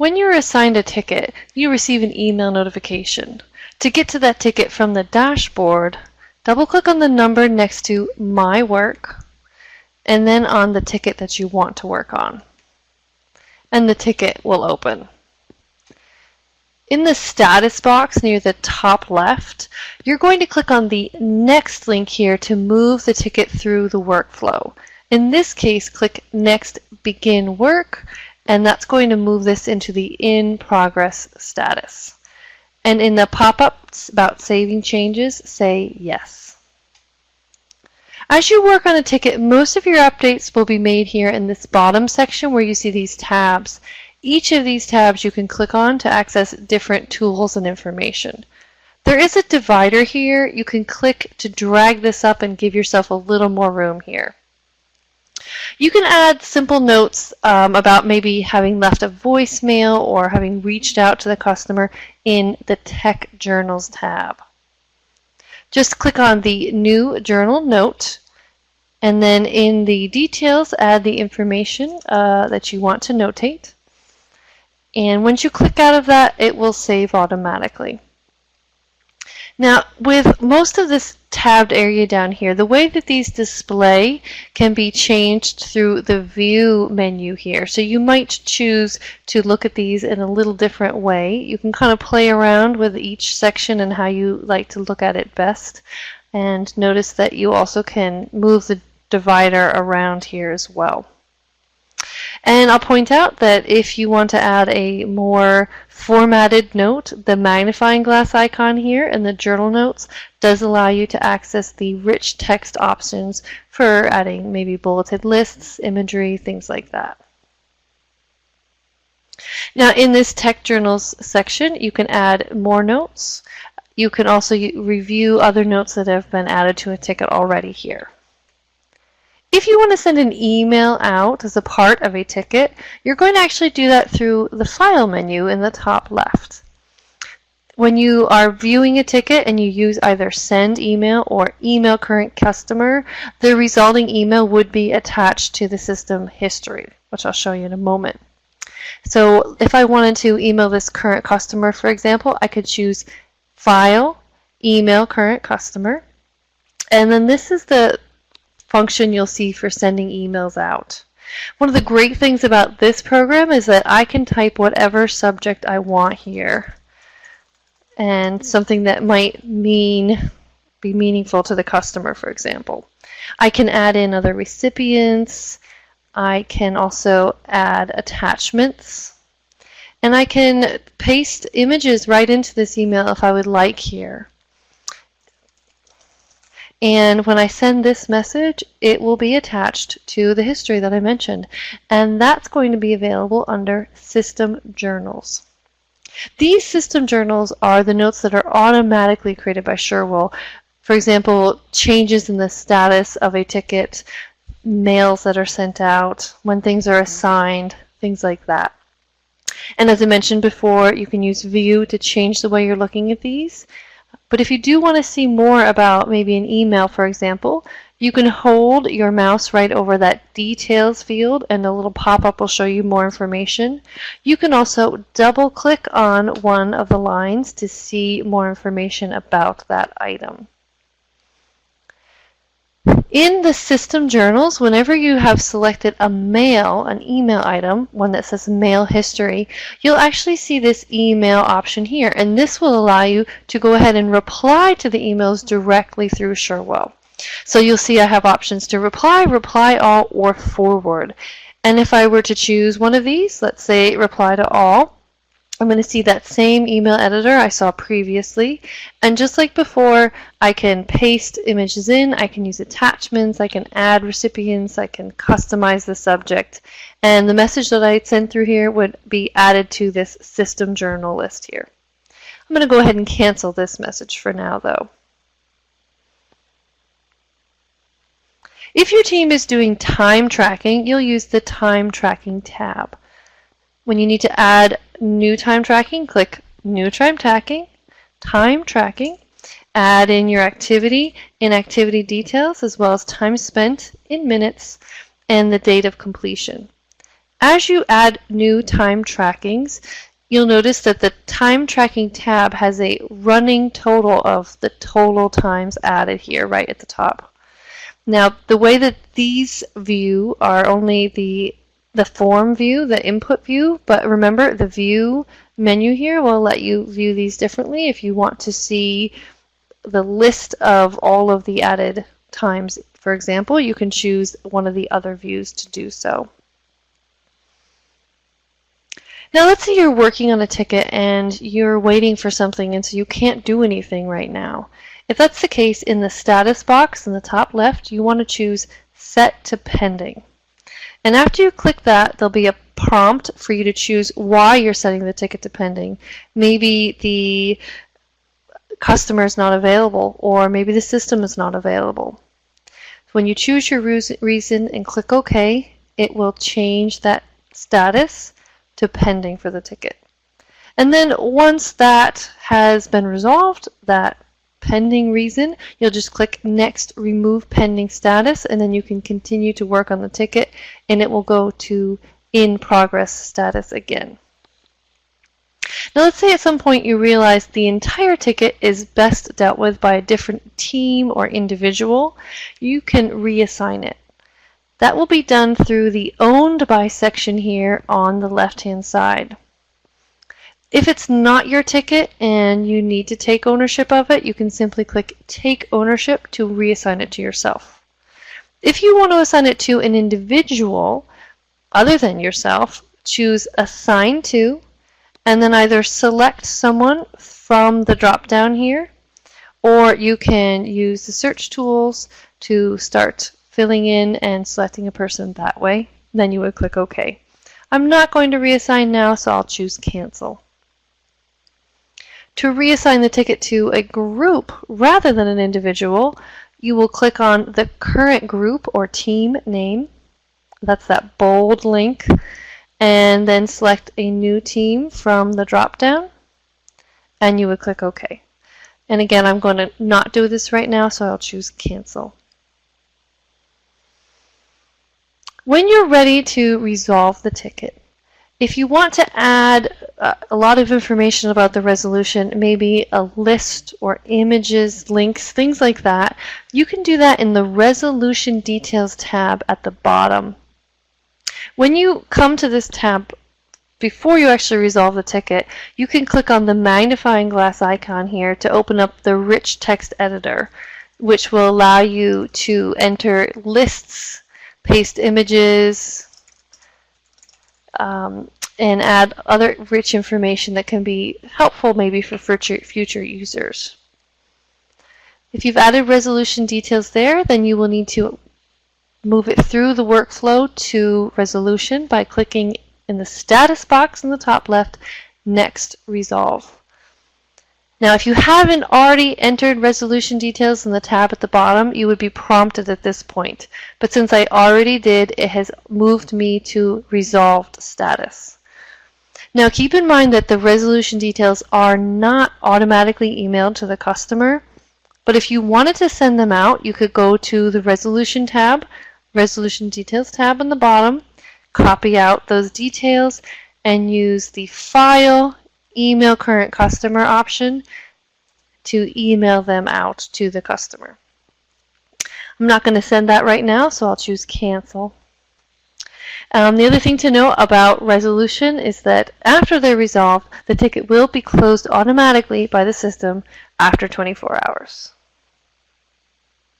When you're assigned a ticket, you receive an email notification. To get to that ticket from the dashboard, double-click on the number next to My Work, and then on the ticket that you want to work on. And the ticket will open. In the status box near the top left, you're going to click on the Next link here to move the ticket through the workflow. In this case, click Next Begin Work, and that's going to move this into the In Progress status. And in the pop-ups about saving changes, say Yes. As you work on a ticket, most of your updates will be made here in this bottom section where you see these tabs. Each of these tabs you can click on to access different tools and information. There is a divider here. You can click to drag this up and give yourself a little more room here. You can add simple notes about maybe having left a voicemail or having reached out to the customer in the Tech Journals tab. Just click on the New Journal Note, and then in the details add the information that you want to notate. And once you click out of that, it will save automatically. Now, with most of this tabbed area down here, the way that these display can be changed through the View menu here. So you might choose to look at these in a little different way. You can kind of play around with each section and how you like to look at it best. And notice that you also can move the divider around here as well. And I'll point out that if you want to add a more formatted note, the magnifying glass icon here in the journal notes does allow you to access the rich text options for adding maybe bulleted lists, imagery, things like that. Now in this Tech Journals section, you can add more notes. You can also review other notes that have been added to a ticket already here. If you want to send an email out as a part of a ticket, you're going to actually do that through the File menu in the top left. When you are viewing a ticket and you use either Send Email or Email Current Customer, the resulting email would be attached to the system history, which I'll show you in a moment. So if I wanted to email this current customer, for example, I could choose File, Email Current Customer, and then this is the function you'll see for sending emails out. One of the great things about this program is that I can type whatever subject I want here, and something that might be meaningful to the customer, for example. I can add in other recipients. I can also add attachments, and I can paste images right into this email if I would like here. And when I send this message, it will be attached to the history that I mentioned. And that's going to be available under System Journals. These system journals are the notes that are automatically created by Cherwell. For example, changes in the status of a ticket, mails that are sent out, when things are assigned, things like that. And as I mentioned before, you can use View to change the way you're looking at these. But if you do want to see more about maybe an email, for example, you can hold your mouse right over that Details field and a little pop-up will show you more information. You can also double-click on one of the lines to see more information about that item. In the system journals, whenever you have selected a mail, an email item, one that says Mail History, you'll actually see this email option here, and this will allow you to go ahead and reply to the emails directly through Cherwell. So you'll see I have options to reply, reply all, or forward. And if I were to choose one of these, let's say reply to all, I'm going to see that same email editor I saw previously, and just like before, I can paste images in, I can use attachments, I can add recipients, I can customize the subject, and the message that I send through here would be added to this system journal list here. I'm going to go ahead and cancel this message for now, though. If your team is doing time tracking, you'll use the Time Tracking tab. When you need to add new time tracking, click New Time Tracking, add in your activity in activity details as well as time spent in minutes and the date of completion. As you add new time trackings, you'll notice that the time tracking tab has a running total of the total times added here right at the top. Now, the way that these view are only the form view, the input view, but remember the view menu here will let you view these differently if you want to see the list of all of the added times. For example, you can choose one of the other views to do so. Now let's say you're working on a ticket and you're waiting for something and so you can't do anything right now. If that's the case, in the status box in the top left, you want to choose Set to Pending. And after you click that, there'll be a prompt for you to choose why you're setting the ticket to pending. Maybe the customer is not available, or maybe the system is not available. When you choose your reason and click OK, it will change that status to pending for the ticket. And then once that has been resolved, that pending reason, you'll just click Next, Remove Pending Status, and then you can continue to work on the ticket and it will go to In Progress status again. Now let's say at some point you realize the entire ticket is best dealt with by a different team or individual. You can reassign it. That will be done through the Owned By section here on the left-hand side. If it's not your ticket and you need to take ownership of it, you can simply click Take Ownership to reassign it to yourself. If you want to assign it to an individual other than yourself, choose Assign To, and then either select someone from the drop-down here, or you can use the search tools to start filling in and selecting a person that way. Then you would click OK. I'm not going to reassign now, so I'll choose Cancel. To reassign the ticket to a group rather than an individual, you will click on the current group or team name. That's that bold link. And then select a new team from the drop-down. And you would click OK. And again, I'm going to not do this right now, so I'll choose Cancel. When you're ready to resolve the ticket, if you want to add a lot of information about the resolution, maybe a list or images, links, things like that, you can do that in the Resolution Details tab at the bottom. When you come to this tab, before you actually resolve the ticket, you can click on the magnifying glass icon here to open up the Rich Text Editor, which will allow you to enter lists, paste images, and add other rich information that can be helpful maybe for future users. If you've added resolution details there, then you will need to move it through the workflow to resolution by clicking in the status box in the top left, Next, Resolve. Now, if you haven't already entered resolution details in the tab at the bottom, you would be prompted at this point. But since I already did, it has moved me to resolved status. Now, keep in mind that the resolution details are not automatically emailed to the customer, but if you wanted to send them out, you could go to the resolution tab, resolution details tab on the bottom, copy out those details, and use the File, Email Current Customer option to email them out to the customer. I'm not going to send that right now, so I'll choose Cancel. The other thing to know about resolution is that after they're resolved, the ticket will be closed automatically by the system after 24 hours.